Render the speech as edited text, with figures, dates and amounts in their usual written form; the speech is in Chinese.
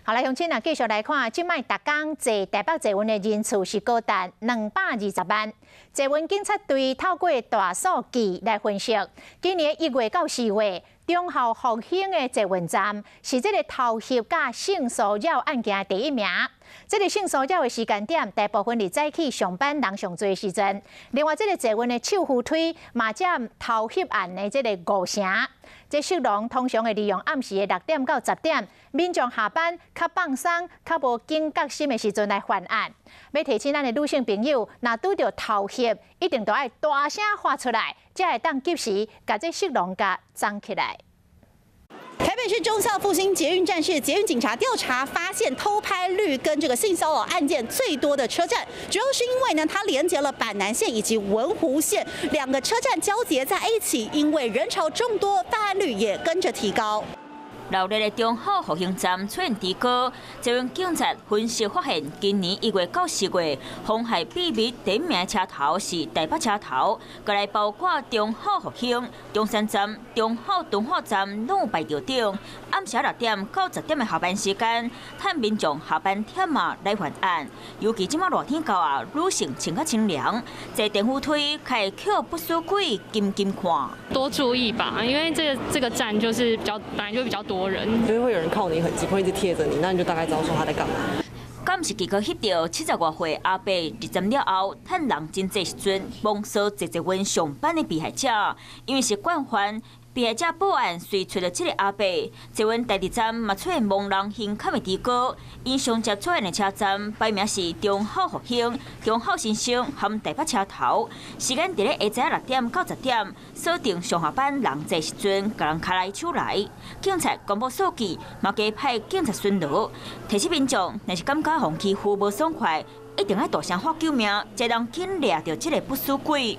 好，来，乡亲啊，继续来看，即摆逐工坐台北坐运的人次是高达220万。坐运警察队透过大数据来分析，今年1月到4月，中校复兴的坐运站是这个偷袭甲性骚扰案件第一名。这个性骚扰的时间点，大部分是早起上班人上多的时阵。另外，这个坐运的手扶梯嘛占偷袭案的这个5成。这色狼通常会利用暗时的6点到10点，民众下班较放松、较无警觉心的时阵来犯案。要提醒咱的女性朋友，若拄到偷袭，一定都要大声喊出来，才会当及时把这色狼甲藏起来。台北市忠孝复兴捷运站是捷运警察调查发现偷拍率跟这个性骚扰案件最多的车站，主要是因为呢，它连接了板南线以及文湖线2个车站交接在一起，因为人潮众多，犯案率也跟着提高。闹热的中校复兴站出现低高，捷运警察分析发现，今年1月到4月，妨害秘密第一名车头是台北车头，再来包括中校复兴、中山站、中校敦化站拢有排着顶。暗时6点到10点的下班时间，趁民众下班忝啊来犯案。尤其即马热天到啊，女性穿较清凉，坐电扶梯可以扣不输鬼金看。多注意吧，因为这个站就是本来就比较多人，就是会有人靠你很近，会一直贴着你，那你就大概知道说他在干嘛。敢是结果翕到70多岁阿伯入站了后，趁人真济时阵，蒙索坐阮上班的被害者，因为是惯犯。被害者报案，随找到这个阿伯，坐阮台铁站嘛出现盲人行坎的低高，因上接出现的车站排名是中校复兴、中校新生和台北车头，时间伫咧下午6点到10点，锁定上下班人济时阵，甲人卡来手来。警察公布数据，嘛加派警察巡逻，提醒民众，若是感觉被欺负无爽快，一定要大声喊救命，才能紧抓到这个不死鬼。